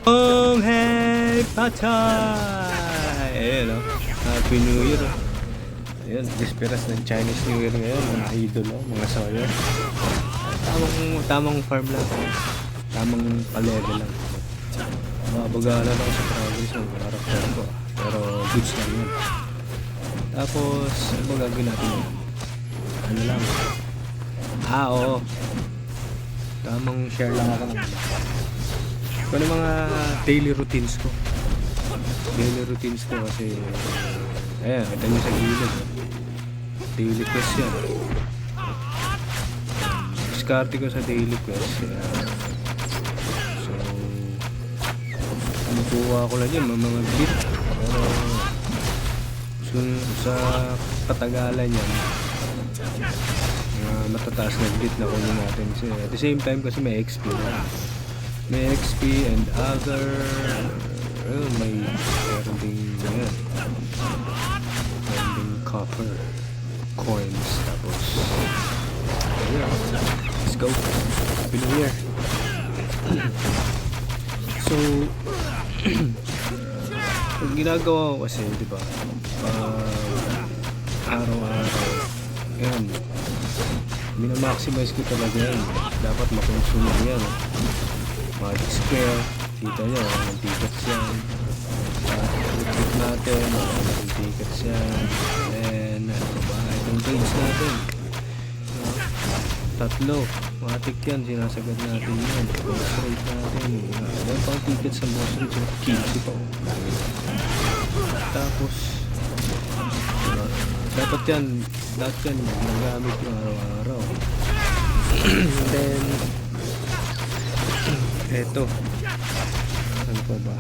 Hey, patay! Ayan o. Happy New Year. Ayan, disperas ng Chinese New Year ngayon. Mga idol o, mga sawyer. Tamang farm lang. Tamang pa-level lang. Mabagala lang sa progress ng karakter ko. Pero goods lang yun. Tapos, ano ba gagawin natin yun? Ano lang? Oo. Tamang share lang ako ng kung ano mga daily routines ko. Daily routines ko kasi ayan, kita nyo sa gilid. Daily quest yan. Diskarte ko sa daily quest. So, nakuha ko lang yun, mga bit. Pero, sa katagalan yan, matataas na bit na kunin natin. So, at the same time kasi may XP na. May XP and other may meron ding ganyan. Meron ding copper coins. Tapos ayun, let's go. Happy New Year. So ang ginagawa ko kasi, diba, araw-araw yan, minamaximize ko talaga yan. Dapat makonsume yan. Magic Square, kita nyo, ang tickets yan. Click natin, ang tickets yan. And ano ba, itong games natin, tatlo, matik yan, sinasagad natin yan. Boss rate natin, yan pang tickets sa boss rate, yung kills ito. Tapos dapat yan, lahat yan nagamit yung araw-araw. And then eto, ano pa ba?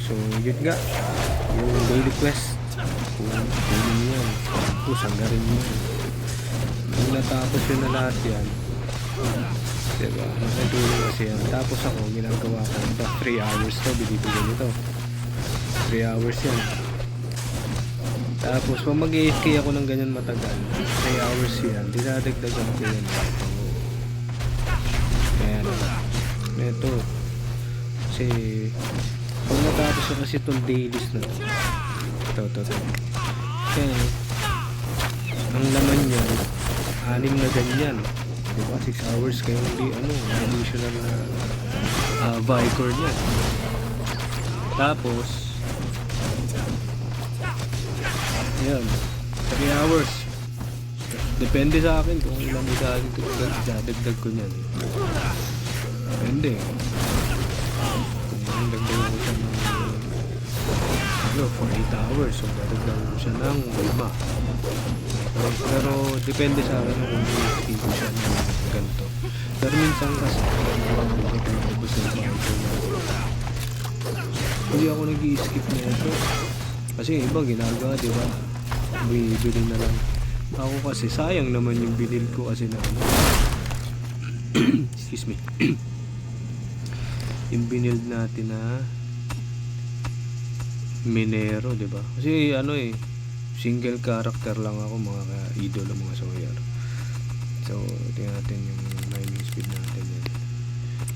So yun nga, yung daily quest, kung yan, sanggarin mo yan. Kung natapos yun na lahat yan, diba, nakatulong kasi yan. Tapos ako, ginagawa ko ito, 3 hours to, binibigyan ito 3 hours yan. Tapos pag mag-AFK ako ng ganyan matagal, 3 hours yan, dinadagdagan ko yan. Ayan, ito kasi pag natapos ko kasi itong dailies na ito kaya ang laman yan 6 na ganyan, diba, 6 hours kayo hindi additional na Vicor yan. Tapos yan 3 hours, depende sa akin kung ilang idadagdag ko niyan. Depende kung dagdagan ko siya ng for 8 hours, so dadagdagan ko siya ng 5. Pero depende sa akin kung i-skip ko siya ng ganito. Pero minsan kasi hindi ako nag-i-skip na ito kasi iba ginagawa, diba, bibili na lang. Ako kasi sayang naman yung binil ko kasi na excuse me yung binild natin na Minero, diba? Kasi single character lang ako, mga idol, mga sawyer. So tingnan natin yung mining speed natin yan.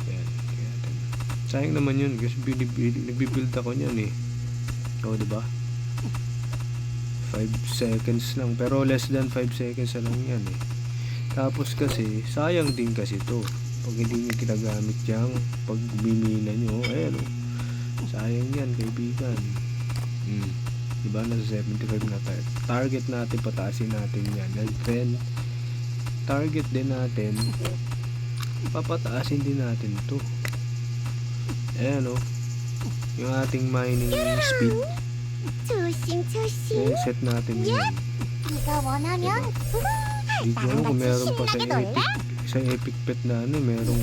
Ayan, tingnan natin. Sayang naman yun kasi nagbibuild ako niyan diba? 5 seconds lang, pero less than 5 seconds na lang yan Tapos kasi sayang din kasi to pag hindi nyo ginagamit yung pagbimina nyo. Ayan sayang yan, kaibigan. Diba, nasa 75 na tayo. Target natin, pataasin natin yan. And then target din natin, papataasin din natin to. Ayan yung ating mining speed. Set natin yun. Hindi ko alam kung meron pa sa epic pet na merong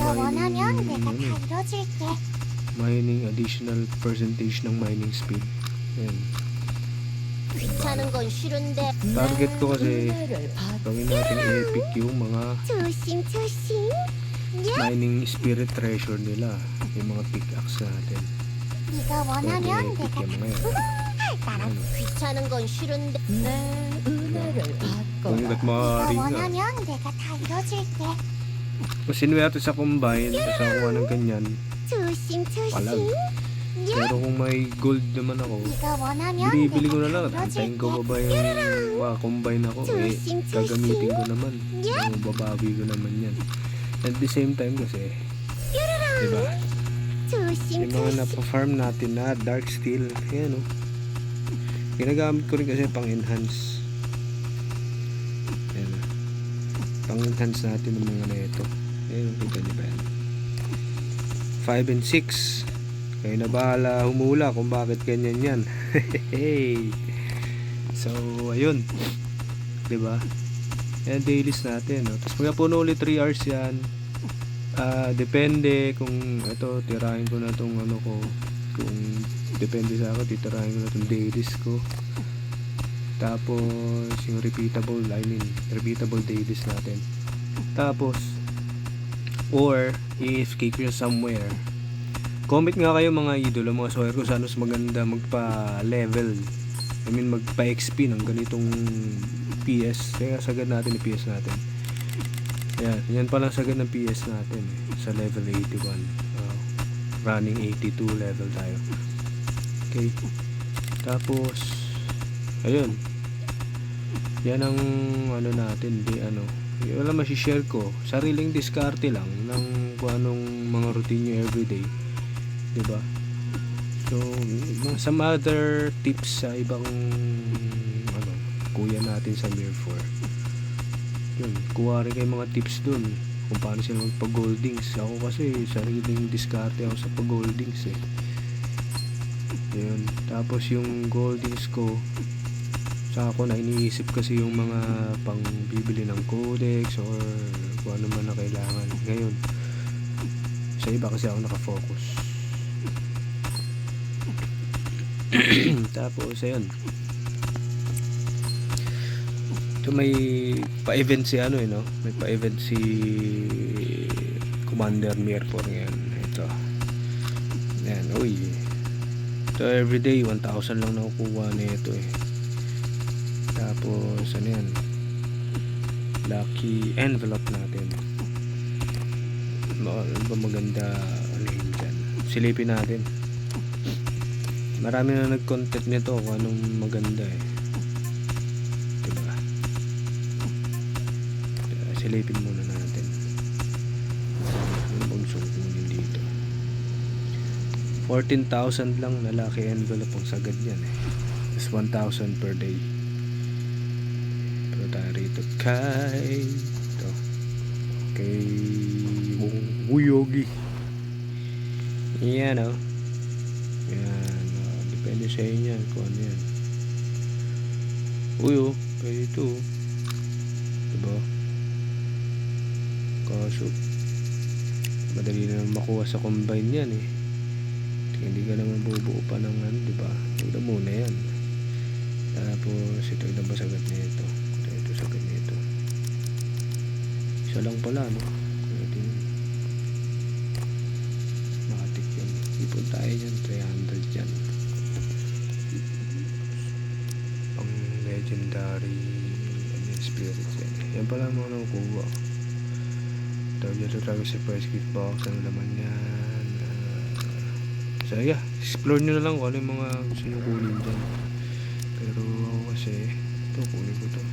mining additional percentage ng mining speed. Ayan. Target ko kasi gawin natin epic yung mga mining spirit treasure nila, yung mga pickaxe natin. Epic yung mga yan. 귀찮은 건 싫은데 내 은혜를 받고 Hanggat maaari nga. Kung sinuwerte sa combine, sa kuha ng ganyan, palag. Pero kung may gold naman ako, 네가 원하면 bibili ko na 내가 lang. Antayin 가르쳐줄게. ko pa ba yung combine ako? Gagamitin ko naman. Babawi ko naman yan. At the same time kasi, diba? Yung mga napafarm natin na dark steel, ayan o. Ginagamit ko rin kasi pang enhance. Ayan o. Pang enhance natin ng mga na ito. Ayan o, kita niyo ba yan? 5 and 6. Kayo na bahala humula kung bakit ganyan yan. So, ayun. Diba? Yan, dailies natin. No? Tapos magkapuno ulit 3 hours yan. Depende kung ito, tirahin ko na itong ano ko. Kung depende sa ako, titirahin ko na itong dailies ko. Tapos, yung repeatable dailies natin. Tapos, or, if kick you somewhere, comment nga kayo mga idolo, mga soyer ko saan mas maganda magpa-level. I mean magpa-XP ng ganitong PS. Kaya sagad natin yung PS natin. Yan palang sagad ng PS natin sa level 81. Running 82 level tayo. Okay. Tapos ayun. Yan ang ano natin, wala masishare ko. Sariling diskarte lang ng kung anong mga routine nyo everyday. Diba? So, some other tips sa ibang kuya natin sa Mir 4. Yun, kuha rin kayo mga tips dun kung paano sila magpa-goldings. Ako kasi sariling diskarte ako sa pag-goldings Yun. Tapos yung goldings ko sa ako na iniisip kasi yung mga pang bibili ng codex or kung ano man na kailangan. Ngayon, sa iba kasi ako nakafocus. Tapos ayun, ito may pa-event si may pa-event si Commander Mirpor ngayon. Ito yan, ito everyday 1,000 lang nakukuha na ito Tapos ano yan, lucky envelope natin. Ano ba maganda yun dyan, silipin natin. Marami na nag-content nito kung anong maganda diba? Silipin muna natin ano bang sungkunin dito. 14,000 lang na lucky envelope ang sagad yan It's 1,000 per day. Pero tayo rito kay Wuyogi. Yan yan depende sa inyo kung ano yan. Pwede ito diba? Kaso madali na makuha sa combine yan hindi ka naman bubuo pa ng diba? Ito muna yan. Tapos ito ilang ba sagad na ito sagad na ito. Isa lang pala matik yan. Ipon tayo dyan 300 dyan. Ang legendary spirits yan pala mga nakukuha. Tawag sa first gift box, ano naman yan. So yeah, explore nyo na lang kung ano yung mga gusto nyo kunin dyan. Pero ako kasi ito kunin ko to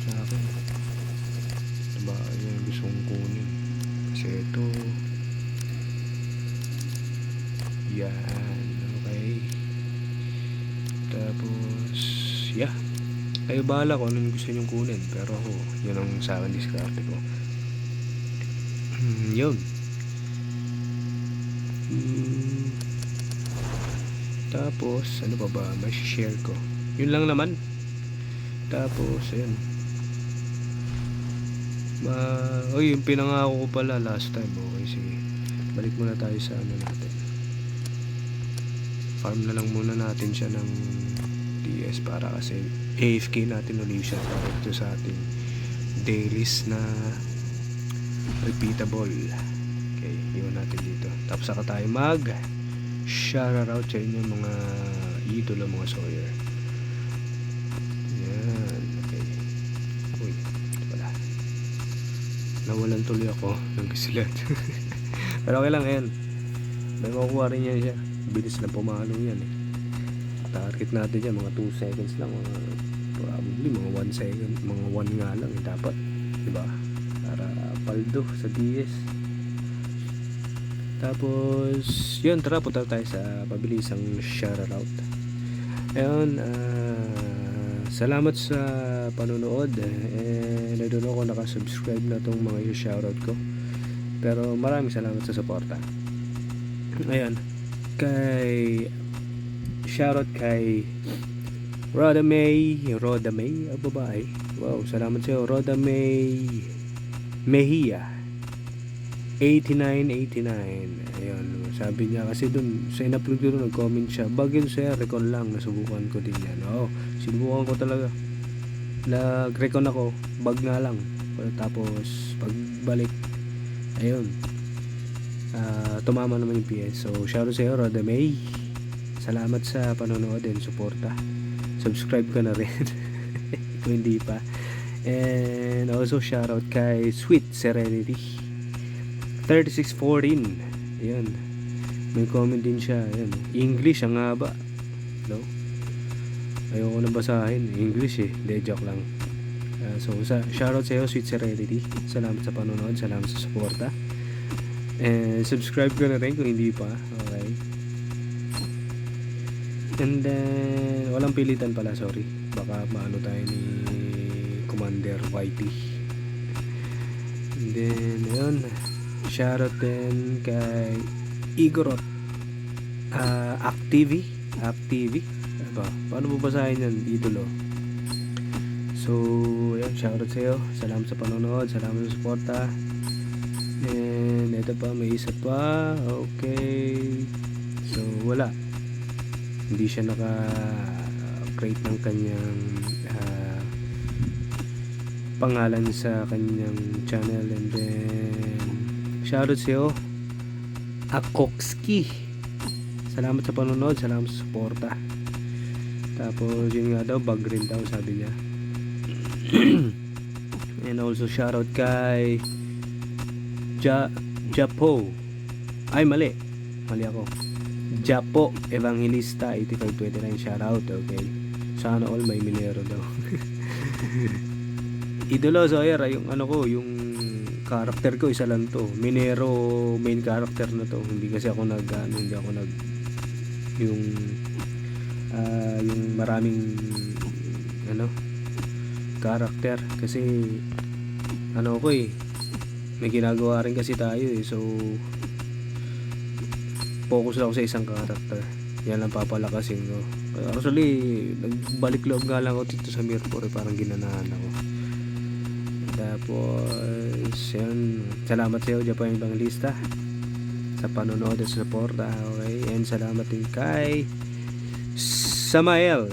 sa akin diba, yan gusto kong kunin kasi ito yan. Okay, tapos kayo bahala kung ano yung gusto nyong kunin, pero ako yun ang sa akin diskarte ko. Yun. Tapos ano pa ba may share ko, yun lang naman. Tapos ayun, yung pinangako ko pala last time. Okay, sige, balik muna tayo sa natin. Farm na lang muna natin siya ng DS para kasi AFK natin ulit siya para ito sa ating dailies na repeatable. Okay, iwan natin dito. Tapos saka tayo mag shoutout sa inyo mga idolo, mga sawyer. Yan, okay. Ito pala, nawalan tuloy ako ng kasilat. Pero okay lang yan. may makukuha rin yan siya. Bilis na pumalo yan eh. Target natin dyan mga 2 seconds lang, probably mga 1 second, mga 1 nga lang eh, dapat, diba, para paldo sa DS. Tapos yun, tara punta tayo sa pabilisang shoutout. Ayun, salamat sa panonood, and I don't know kung nakasubscribe na tong mga shoutout ko, pero maraming salamat sa suporta. Ayan, shoutout kay Roda May, ang babae. Wow, salamat sa'yo, Roda May Mejia 8989. Ayun, sabi niya kasi dun sa in-upload ko dun, nag-comment siya, bagin sir, recon lang, nasubukan ko din yan. Sinubukan ko talaga, nag-recon ako, bag nga lang. Tapos pagbalik, ayun, tumama naman yung PS. So shoutout sa'yo, Roda May, salamat sa panonood and suporta. Subscribe ka na rin kung hindi pa. And also shoutout kay Sweet Serenity 3614. Ayun, may comment din siya. Ayun, English ang haba, no? Ayoko na basahin English eh. Hindi, joke lang. So shoutout sa iyo, Sweet Serenity. Salamat sa panonood, salamat sa suporta. And subscribe ka na rin kung hindi pa. Okay. And then walang pilitan pala, sorry, baka maano tayo ni Commander YT. And then ayun, shoutout din kay Igorot Activi. Paano mo basahin yan, idolo? So ayun, shoutout sa iyo, salamat sa panonood, salamat sa suporta. And ito pa, may isa pa. Okay, so wala, hindi siya naka-create ng kanyang pangalan sa kanyang channel. And then shoutout sa'yo, Akokski, salamat sa panonood, salamat sa suporta. Tapos yun nga daw, bag rin daw sabi niya. And also shoutout kay Japo, ay mali ako, Japo Evangelista 8529, shoutout. Okay, sana all may Minero daw. Idolo, so ayan, yung ano ko, yung character ko isa lang to, Minero main character na to. Hindi kasi ako yung maraming character, kasi ko eh, may ginagawa rin kasi tayo eh. So focus lang ako sa isang character, yan lang papalakasin ko. Actually nagbalik loob nga lang ako dito sa Mirror, parang ginanahan ako. Tapos yan, salamat sa iyo, Japan Evangelista, sa panonood at suporta. Okay, and salamat din kay Samael,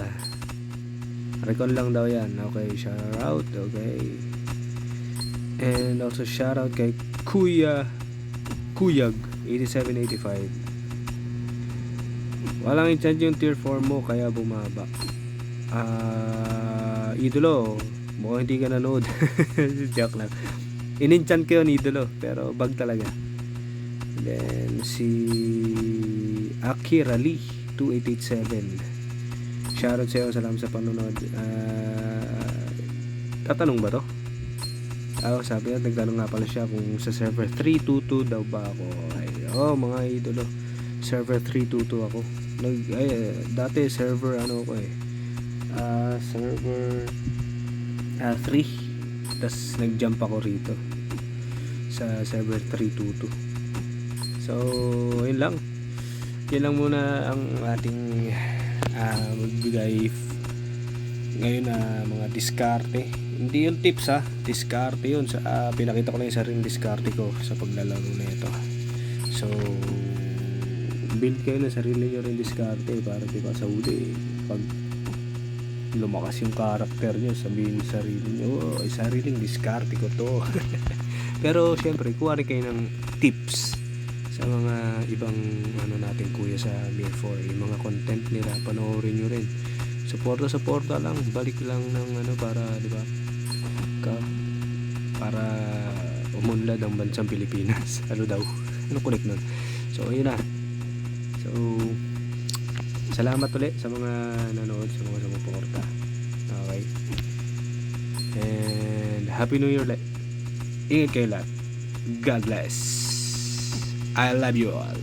recon lang daw yan. Okay, shout out. Okay, and also shout out kay Kuyag 8785. Walang enchant yung tier 4 mo kaya bumaba. Idolo, mukhang hindi ka nanood. Joke lang, in-enchant ko yun, idolo, pero bug talaga. Then si Akira Lee 2887, shoutout sa'yo, salamat sa panonood. Tatanong ba to? Sabi niya, nagtanong nga pala siya kung sa server 322 daw ba ako. Mga idolo, server 322 ako. Dati server server 3, tas nag-jump ako rito sa server 322. So yun lang muna ang ating magbigay ngayon na mga diskarte. Hindi yung tips diskarte yun. Pinakita ko lang yung sariling diskarte ko sa paglalaro na ito. So build kayo ng sarili nyo rin diskarte, para diba sa uli pag lumakas yung character nyo, sabihin sa sarili nyo, sariling diskarte ko to. Pero syempre kuha rin kayo ng tips sa mga ibang natin kuya sa Mir 4, yung mga content nila, panoorin nyo rin. Suporta lang, balik lang ng para diba para umunlad ang bansang Pilipinas. Ano connect nun? So ayun na, So, salamat ulit sa mga nanood, sa mga sumuporta. Okay? And Happy New Year ulit. Ingat kayo lahat. God bless. I love you all.